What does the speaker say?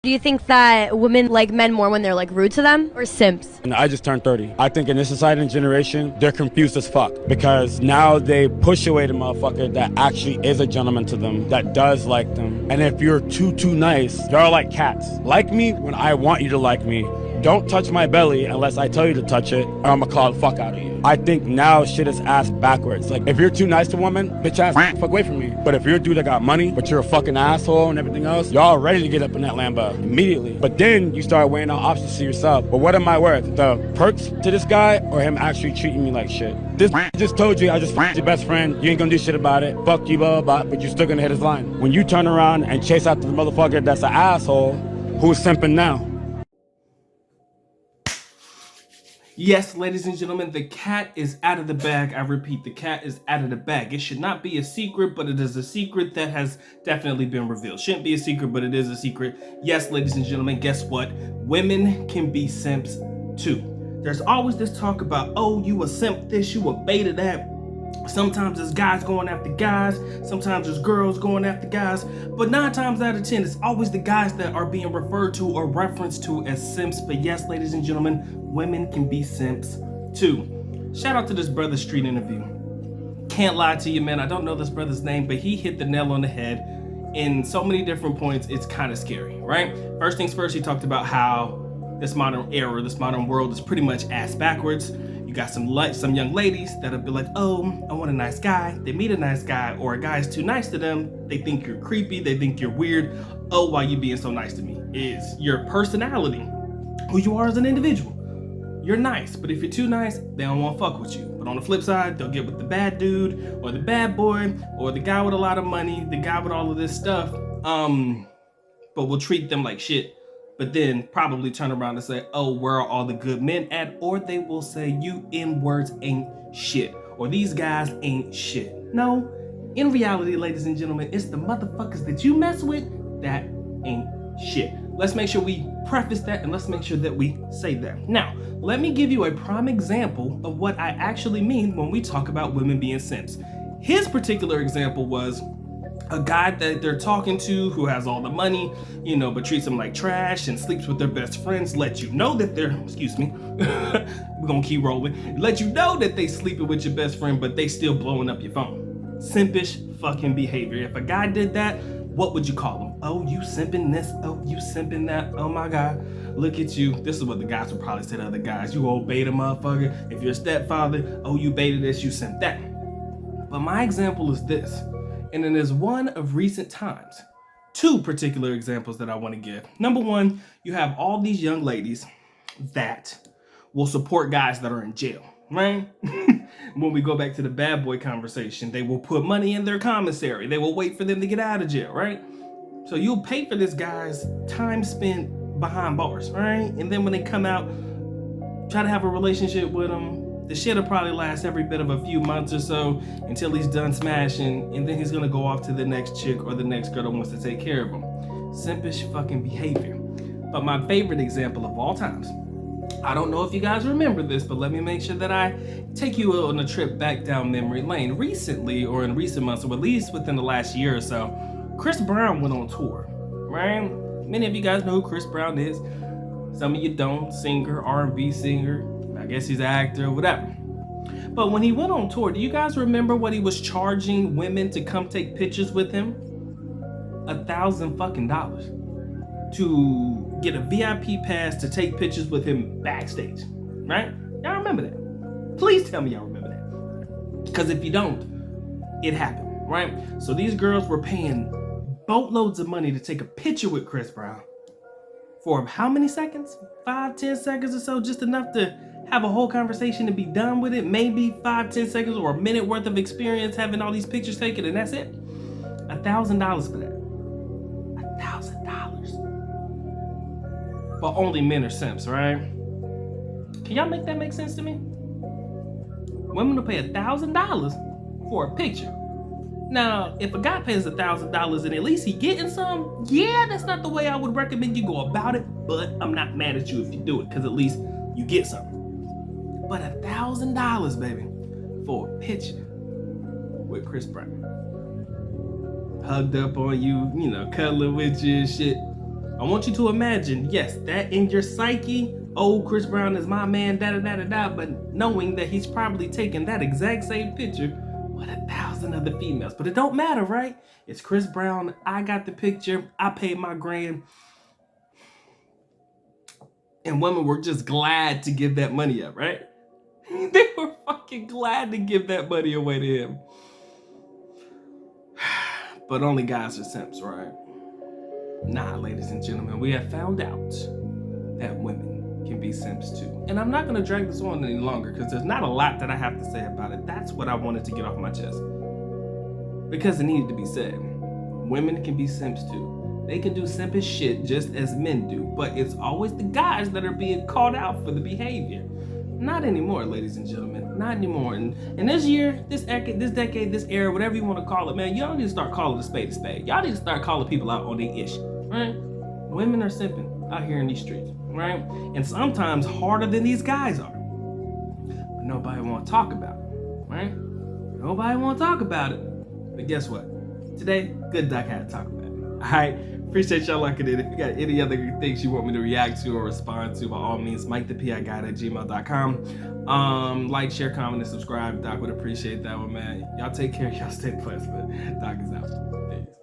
Do you think that women like men more when they're like rude to them, or simps? And I just turned 30. I think in this society and generation, they're confused as fuck because now they push away the motherfucker that actually is a gentleman to them, that does like them. And if you're too nice, y'all like cats. Like me when I want you to like me. Don't touch my belly unless I tell you to touch it, or I'm gonna call the fuck out of you. I think now shit is ass backwards. Like, if you're too nice to a woman, bitch ass, fuck away from me. But if you're a dude that got money, but you're a fucking asshole and everything else, y'all ready to get up in that Lambo immediately. But then you start weighing out options to yourself. But what am I worth? The perks to this guy, or him actually treating me like shit? This just told you I just your best friend. You ain't gonna do shit about it. Fuck you, blah, blah, blah, but you're still gonna hit his line. When you turn around and chase after the motherfucker that's an asshole, who's simping now? Yes, ladies and gentlemen, the cat is out of the bag. I repeat, the cat is out of the bag. It should not be a secret, but it is a secret that has definitely been revealed. Shouldn't be a secret, but it is a secret. Yes, ladies and gentlemen, guess what? Women can be simps too. There's always this talk about, oh, you a simp this, you a beta that. Sometimes there's guys going after guys, sometimes there's girls going after guys, but 9 times out of 10, it's always the guys that are being referred to or referenced to as simps. But yes, ladies and gentlemen, women can be simps too. Shout out to this brother street interview. Can't lie to you, man, I don't know this brother's name, but he hit the nail on the head in so many different points. It's kind of scary, right? First things first, he talked about how this modern era, this modern world is pretty much ass backwards. You got some young ladies that'll be like, oh, I want a nice guy. They meet a nice guy, or a guy's too nice to them. They think you're creepy. They think you're weird. Oh, why you being so nice to me? Is your personality, who you are as an individual. You're nice, but if you're too nice, they don't want to fuck with you. But on the flip side, they'll get with the bad dude, or the bad boy, or the guy with a lot of money, the guy with all of this stuff. But will treat them like shit. But then probably turn around and say, oh, where are all the good men at? Or they will say, you N-words ain't shit. Or these guys ain't shit. No, in reality, ladies and gentlemen, it's the motherfuckers that you mess with that ain't shit. Let's make sure we preface that, and let's make sure that we say that. Now, let me give you a prime example of what I actually mean when we talk about women being simps. His particular example was a guy that they're talking to who has all the money, you know, but treats them like trash and sleeps with their best friends, let you know that they're, we're gonna keep rolling, let you know that they sleeping with your best friend, but they still blowing up your phone. Simpish fucking behavior. If a guy did that, what would you call him? Oh, you simping this, oh, you simping that, oh my God, look at you. This is what the guys would probably say to other guys. You old beta motherfucker. If you're a stepfather, oh, you beta this, you simp that. But my example is this. And it is one of recent times. 2 particular examples that I want to give. Number 1, you have all these young ladies that will support guys that are in jail, right? When we go back to the bad boy conversation, they will put money in their commissary. They will wait for them to get out of jail, right? So you'll pay for this guy's time spent behind bars, right? And then when they come out, try to have a relationship with them. The shit'll probably last every bit of a few months or so until he's done smashing, and then he's gonna go off to the next chick or the next girl that wants to take care of him. Simpish fucking behavior. But my favorite example of all times, I don't know if you guys remember this, but let me make sure that I take you on a trip back down memory lane. Recently, or in recent months, or at least within the last year or so, Chris Brown went on tour, right? Many of you guys know who Chris Brown is. Some of you don't. Singer, R&B singer. I guess he's an actor, whatever. But when he went on tour, do you guys remember what he was charging women to come take pictures with him? $1,000 fucking dollars to get a VIP pass to take pictures with him backstage, right? Y'all remember that? Please tell me y'all remember that. Because if you don't, it happened, right? So these girls were paying boatloads of money to take a picture with Chris Brown for how many seconds? 5-10 seconds or so, just enough to have a whole conversation and be done with it. Maybe 5-10 seconds or a minute worth of experience having all these pictures taken, and that's it. $1,000 for that. $1,000. But only men are simps, right? Can y'all make that make sense to me? Women will pay $1,000 for a picture. Now, if a guy pays $1,000 and at least he getting some, yeah, that's not the way I would recommend you go about it, but I'm not mad at you if you do it, because at least you get something. But $1,000, baby, for a picture with Chris Brown. Hugged up on you, you know, cuddling with you and shit. I want you to imagine, yes, that in your psyche, oh, Chris Brown is my man, da-da-da-da-da, but knowing that he's probably taking that exact same picture with 1,000 other females. But it don't matter, right? It's Chris Brown. I got the picture. I paid my grand. And women were just glad to give that money up, right? They were fucking glad to give that money away to him. But only guys are simps, right? Nah, ladies and gentlemen, we have found out that women can be simps too. And I'm not gonna drag this on any longer because there's not a lot that I have to say about it. That's what I wanted to get off my chest. Because it needed to be said. Women can be simps too. They can do simpish shit just as men do, but it's always the guys that are being called out for the behavior. Not anymore, ladies and gentlemen. Not anymore. And this year, this decade, this era, whatever you want to call it, man, y'all need to start calling a spade a spade. Y'all need to start calling people out on their ish, right? Women are simping out here in these streets, right? And sometimes harder than these guys are. But nobody want to talk about it, right? Nobody want to talk about it. But guess what? Today, good Doc had to talk about it. All right? Appreciate y'all locking in. If you got any other things you want me to react to or respond to, by all means, MikeThePIGuide@gmail.com. Like, share, comment, and subscribe. Doc would appreciate that one, man. Y'all take care. Y'all stay blessed, man. Doc is out. Peace.